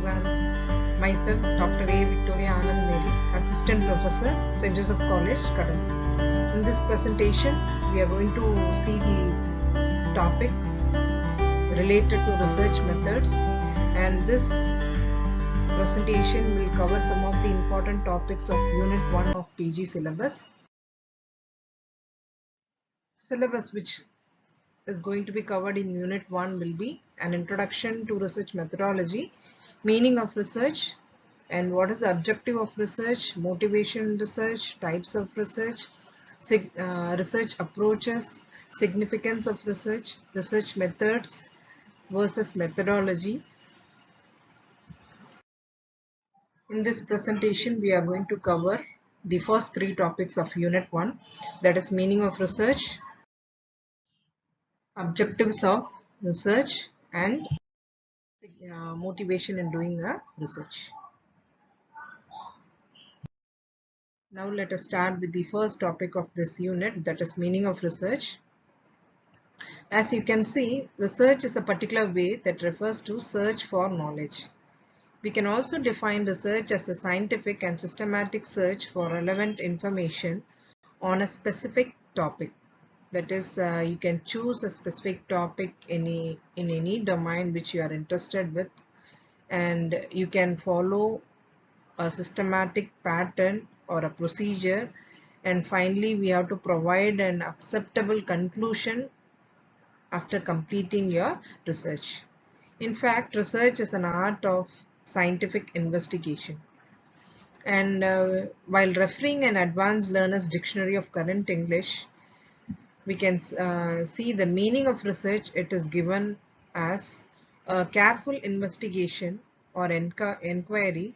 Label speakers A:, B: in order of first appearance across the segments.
A: everyone. Myself, Dr. A. Victoria Anand Mary, Assistant Professor, St.Joseph College, Cuddalore. In this presentation, we are going to see the topic related to research methods, and this presentation will cover some of the important topics of Unit 1 of PG syllabus. Syllabus which is going to be covered in Unit 1 will be an introduction to research methodology, meaning of research, and what is the objective of research, motivation in research, types of research, research approaches, significance of research, research methods versus methodology. In this presentation, we are going to cover the first three topics of Unit 1, that is meaning of research, objectives of research, and motivation in doing a research. Now let us start with the first topic of this unit, that is meaning of research. As you can see, research is a particular way that refers to search for knowledge. We can also define research as a scientific and systematic search for relevant information on a specific topic. That is, you can choose a specific topic in any domain which you are interested with, and you can follow a systematic pattern or a procedure, and finally we have to provide an acceptable conclusion after completing your research. In fact, research is an art of scientific investigation. And while referring an advanced learner's dictionary of current English, we can see the meaning of research. It is given as a careful investigation or inquiry,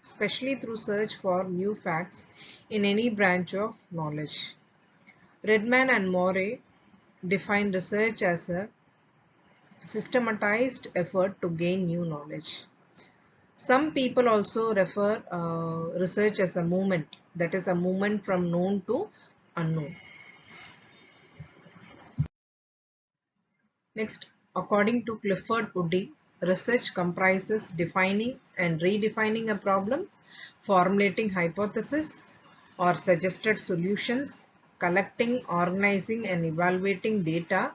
A: especially through search for new facts in any branch of knowledge. Redman and Morey define research as a systematized effort to gain new knowledge. Some people also refer research as a movement, that is a movement from known to unknown. Next, according to Clifford Woody, research comprises defining and redefining a problem, formulating hypotheses or suggested solutions, collecting, organizing and evaluating data,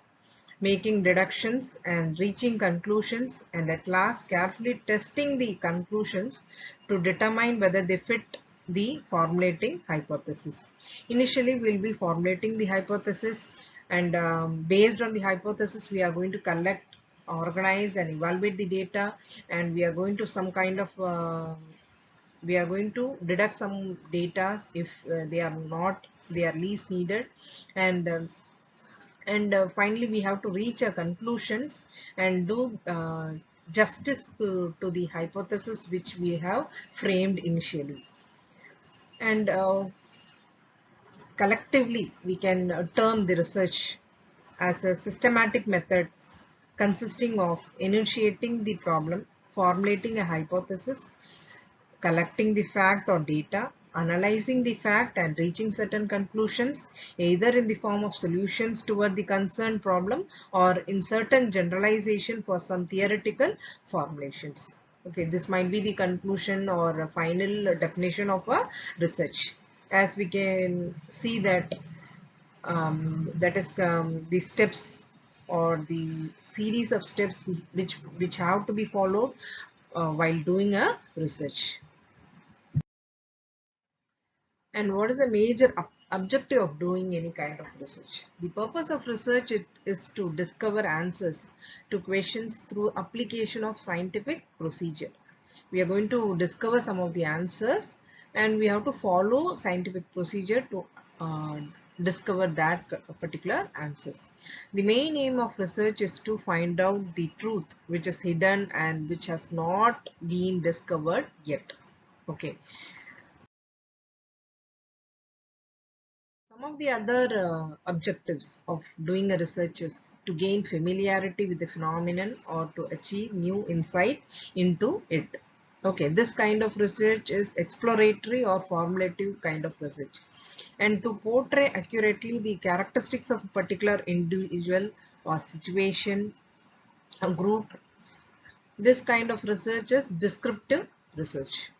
A: making deductions and reaching conclusions, and at last carefully testing the conclusions to determine whether they fit the formulating hypothesis. Initially, we will be formulating the hypothesis, and based on the hypothesis, we are going to collect, organize and evaluate the data, and we are going to deduct some data if they are least needed, and finally we have to reach a conclusions and do justice to the hypothesis which we have framed initially. And collectively we can term the research as a systematic method consisting of initiating the problem, formulating a hypothesis, collecting the fact or data, analyzing the fact and reaching certain conclusions, either in the form of solutions toward the concerned problem or in certain generalization for some theoretical formulations. Okay, this might be the conclusion or a final definition of a research. As we can see that the steps or the series of steps which have to be followed while doing a research. And what is the major objective of doing any kind of research? The purpose of research is to discover answers to questions through application of scientific procedure. We are going to discover some of the answers, and we have to follow scientific procedure to discover that particular answers. The main aim of research is to find out the truth which is hidden and which has not been discovered yet. Okay. Some of the other objectives of doing a research is to gain familiarity with the phenomenon or to achieve new insight into it. Okay, this kind of research is exploratory or formulative kind of research. And to portray accurately the characteristics of a particular individual or situation, a group, This kind of research is descriptive research.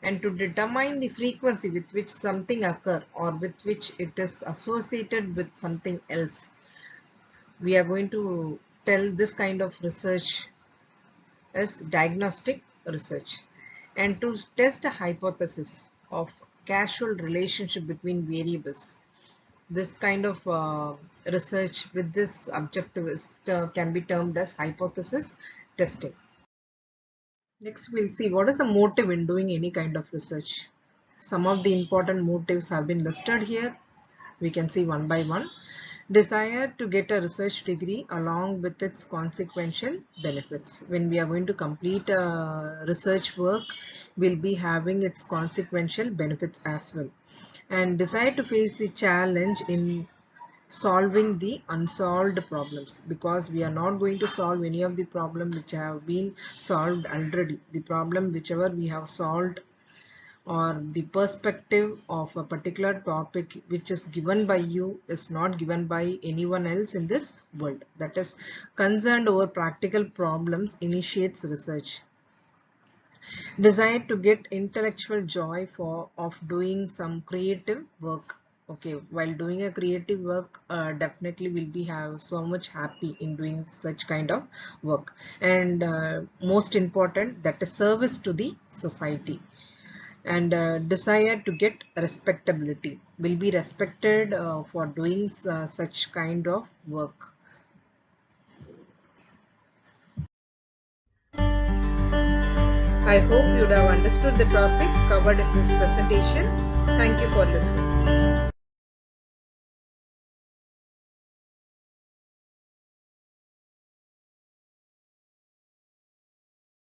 A: And to determine the frequency with which something occurs or with which it is associated with something else, we are going to tell this kind of research as diagnostic research. And to test a hypothesis of causal relationship between variables, this kind of research with this objective is, can be termed as hypothesis testing. Next, we'll see what is the motive in doing any kind of research. Some of the important motives have been listed here. We can see one by one. Desire to get a research degree along with its consequential benefits. When we are going to complete a research work, we'll be having its consequential benefits as well. And desire to face the challenge in solving the unsolved problems, because we are not going to solve any of the problem which have been solved already. The problem whichever we have solved, or the perspective of a particular topic which is given by you is not given by anyone else in this world. That is, concerned over practical problems initiates research. Desire to get intellectual joy of doing some creative work. Okay, while doing a creative work, definitely will be have so much happy in doing such kind of work. And most important, that is service to the society. And desire to get respectability, will be respected for doing such kind of work. I hope you would have understood the topic covered in this presentation. Thank you for listening.